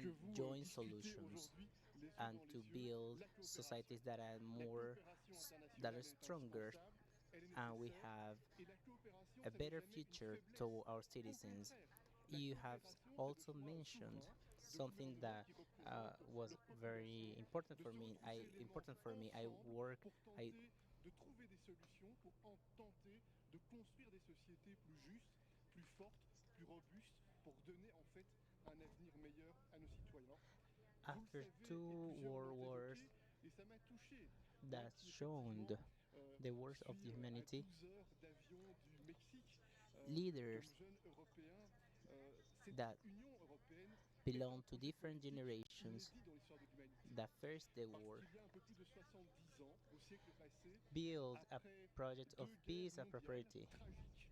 find joint solutions and to build societies that are that are stronger, and we have a better future to our citizens. You have also mentioned something that was very important for me. I work. I de trouver des solutions pour tenter de construire des sociétés plus justes, plus fortes, plus robustes, pour donner en fait un avenir meilleur à nos citoyens. Vous le After savez, et two plusieurs world l'ont wars évoqué, et ça m'a touché, même that si shown effectivement the je worst of the suis à humanity, 12 heures d'avion du Mexique, comme leaders jeune Européen, cette that Union européenne est un belong to projet different politique generations inédit dans l'histoire de l'humanité. that faced the Parce war qu'il y a un peu plus de 70 ans, au siècle passé, build a après project of deux guerres peace and mondiales prosperity. tragiques,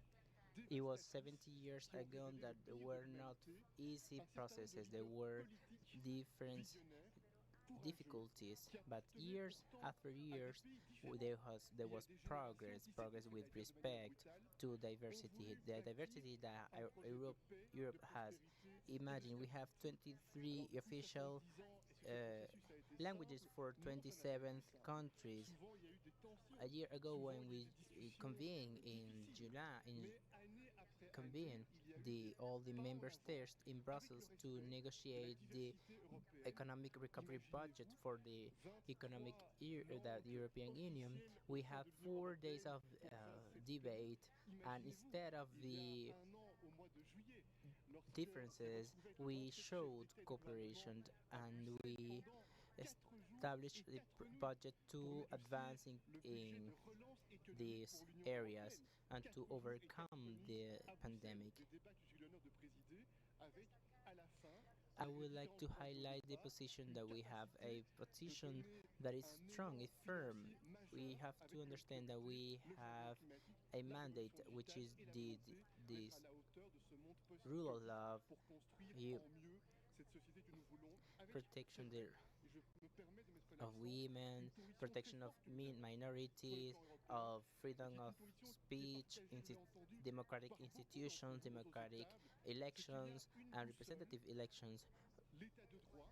It was dévastatrices, 70 years qui ont ago révélé le that there pays de were not l'humanité, easy un certain nombre de processes, there leaders were politiques different visionnaires, courageux, difficulties, qui but appartenaient years pourtant after à des years pays différents. there Il y a was des générations qui, c'est progress compris la with guerre de manière respect brutale, to ont diversity, voulu the bâtir diversity that un projet de paix, de Europe has. prospérité et de Imagine we have stabilité. 23 Alors depuis official 70 ans, est-ce que ce uh, processus a été languages simple? for Non, ça n'a pas été 27 simple. countries. Souvent, il y a eu des A tensions, year ago, souvent, when il y a eu we des discussions convened in difficiles. July, Mais année après année, convene il y a eu des all the pas en member avant states in avec le Brussels to respect de la negotiate the diversité européenne. economic recovery budget Imaginez-vous for the economic 23 year that the langues European Union. officielles au We sein have de l'Union 4 days européenne of pour 27 pays. debate, and Imaginez-vous, instead of il y a the un an, au mois de juillet, lorsque s'est differences, retrouvé le we 27e chef showed d'État et de gouvernement cooperation à and Bruxelles we pendant 4 jours et established the 4 nuits budget pour to négocier advance le budget de in relance économique pour these l'Union areas européenne. and to 4 jours et 4 overcome nuits the à Bruxelles, pandemic. des débats que j'ai eu l'honneur de présider avec, à la fin, I et je l'ai would dit like dans le to cadre de highlight the débat, position une that we have a capacité de position donner that is un strong, élan is firm. financier We majeur have to avec le understand that TNT, we le changement have climatique, a la mandate, révolution which digitale is et la the volonté d'être à this la hauteur de ce monde rule of post-soviétique law, pour construire you en mieux cette société que nous voulons, avec, c'est protection vrai, et je me permets de mettre of l'accent, une women, conviction très protection of forte que nous avons sur le minorities, plan européen, of et freedom qui est une of conviction qui est speech, partagée, je l'ai entendu, democratic par beaucoup d'entre institutions, vous autour de cette democratic table, c'est qu'il y a elections, une and boussole, representative elections. l'état de droit,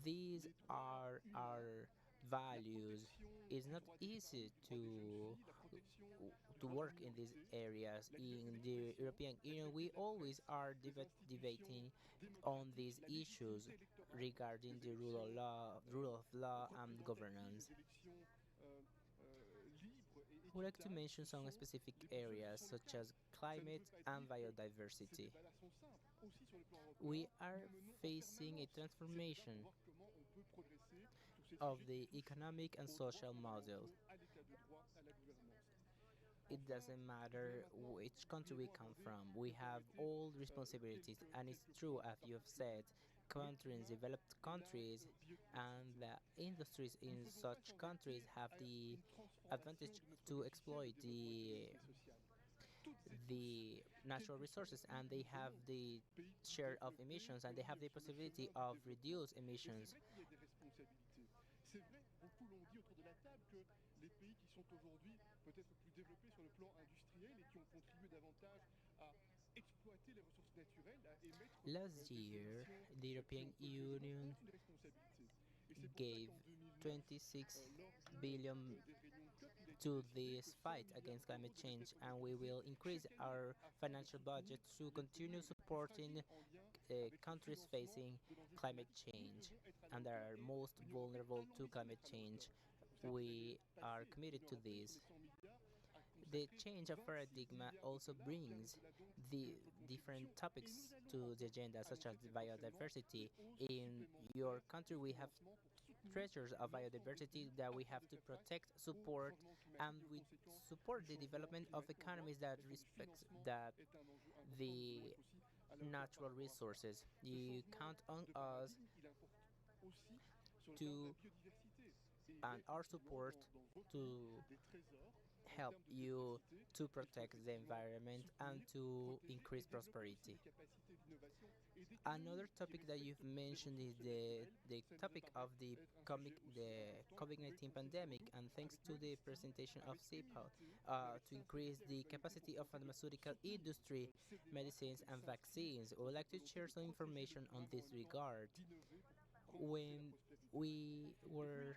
These les droits are humains, our la values. protection It's du not droit des femmes, easy du droit des jeunes filles, la protection du droit des work in these minorités, areas. la liberté In the d'expression, European la Union, liberté we de la always presse, are les institutions debating on démocratiques, these la issues légitimité électorale, regarding les the élections rule of law and représentatives, governance. les élections libres et I would like to équitables, mention ce some sont specific les boussoles qui areas sont le such cap. as Ça ne veut climate pas and dire que ces biodiversity. débats-là sont simples. Aussi sur le plan We européen, are nous menons en facing a permanence ces débats pour transformation voir comment on peut progresser sur ces of sujets qui the touchent economic and aux droits social fondamentaux, model. à l'état de droit, à la gouvernance. It Enfin, doesn't il y a matter maintenant, which country we veuillez-moi come aborder from. le We have priorité all responsibilities, and it's quelques true, points as you have particuliers. said, Le countries, climat developed et la countries, and biodiversité. the industries Nous ne in faisons pas such sans countries heurter have à the une transformation advantage de notre to logiciel de exploit développement économique et social. Toutes et tous, the quel natural que soit le resources, pays and que they nous venons, have the pays share of développés, emissions, and they have pays the sur le possibility chemin du of développement. reduce Et c'est emissions. vrai qu'il y a des responsabilités. C'est vrai, beaucoup l'ont dit autour de la table, que les pays qui sont aujourd'hui peut-être plus développés sur le plan industriel et qui ont contribué davantage à exploiter les ressources naturelles, à émettre Last des year, émissions the qui ont European pollué le monde, ont Union une responsabilité. Et c'est pour ça gave qu'en 2009, 26 lors d'une billion des réunions de COP, il a été to décidé que this 100 fight milliards against d'euros climate devaient change, être and we dépensés will increase chaque année our afin de financial soutenir budget to les continue pays les plus supporting fragiles en lien avec le countries financement facing de l'enjeu climate climatique. Nous change devons être à la and that hauteur are et most l'Union européenne vulnerable a to l'ambition climate d'être à la hauteur. change. Vous savez que We l'année are passée, committed l'Union to européenne, sur les this. 100 milliards, a The consacré change of 26 paradigm milliards de also dollars, bien brings au-delà donc de the notre contribution. different Et nous topics allons to the encore agenda, such as annoncer the très prochainement des biodiversity. hausses In your supplémentaires country, de we have financement pour soutenir treasures of l'ensemble des biodiversity pays that we afin have de to faire face protect, au support, changement climatique et and aux we conséquences du support the changement development of climatique. Pour moi, economies la that question du respects financement that est un enjeu important. Nous devons the être aussi à la hauteur par natural rapport à cela. resources. Ce You changement count on de us paradigme, il importe aussi sur le plan de la to biodiversité. Et il y a and our effectivement support dans vos pays to des trésors en help termes de you biodiversité to qu'il faut protect the effectivement environment and soutenir, to protéger et increase développer aussi des prosperity. capacités d'innovation Another topic that you've mentioned is the topic of the COVID-19 pandemic, and thanks to the presentation of CEPAL, to increase the capacity of pharmaceutical industry, medicines and vaccines. We would like to share some information on this regard. When we were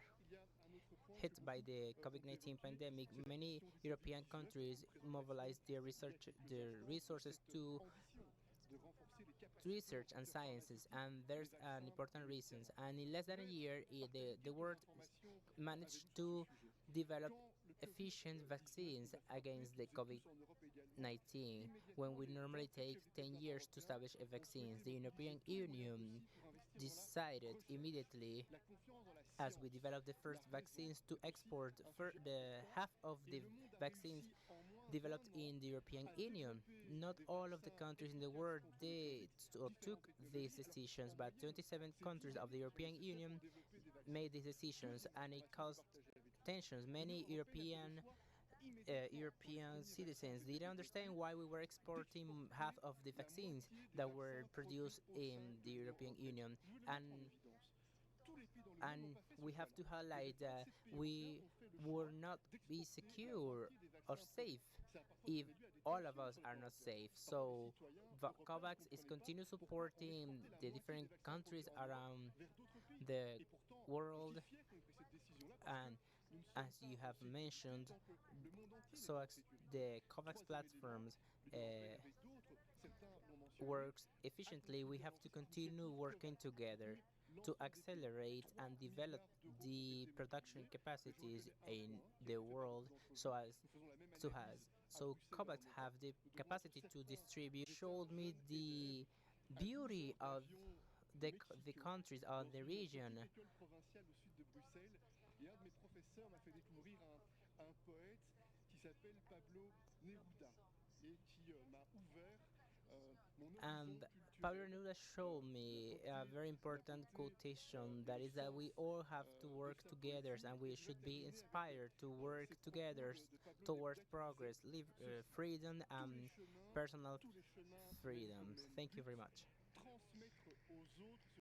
hit by the COVID-19 pandemic, many European countries mobilized their resources to research and sciences, and there's an important reasons. And in less than a year, the world managed to develop efficient vaccines against the COVID-19 when we normally take 10 years to establish a vaccine. The European Union decided immediately, as we developed the first vaccines, to export the half of the vaccines developed in the European Union. Not all of the countries in the world did or took these decisions, but 27 countries of the European Union made these decisions, and it caused tensions. Many European citizens didn't understand why we were exporting half of the vaccines that were produced in the European Union, and and we have to highlight that we will not be secure or safe if all of us are not safe. So COVAX is continue supporting the different countries around the world, and as you have mentioned, the COVAX platforms uh, works efficiently. We have to continue working together to accelerate and develop the production capacities in the world so COVAX have the capacity to distribute. Showed me the beauty of the countries of the region. Et un de mes professeurs m'a fait découvrir un poète qui s'appelle Pablo Neruda et qui m'a ouvert mon horizon And Pablo culturel Neruda showed me a very important quotation, that is that we all have to work de sa together poésie and we et il m'a should be terminé avec inspired to work ces propos together de Pablo towards Neruda qui disait progress, live, ceci: freedom and personal tous les chemins mènent au freedoms. même Thank you but, very much. transmettre aux autres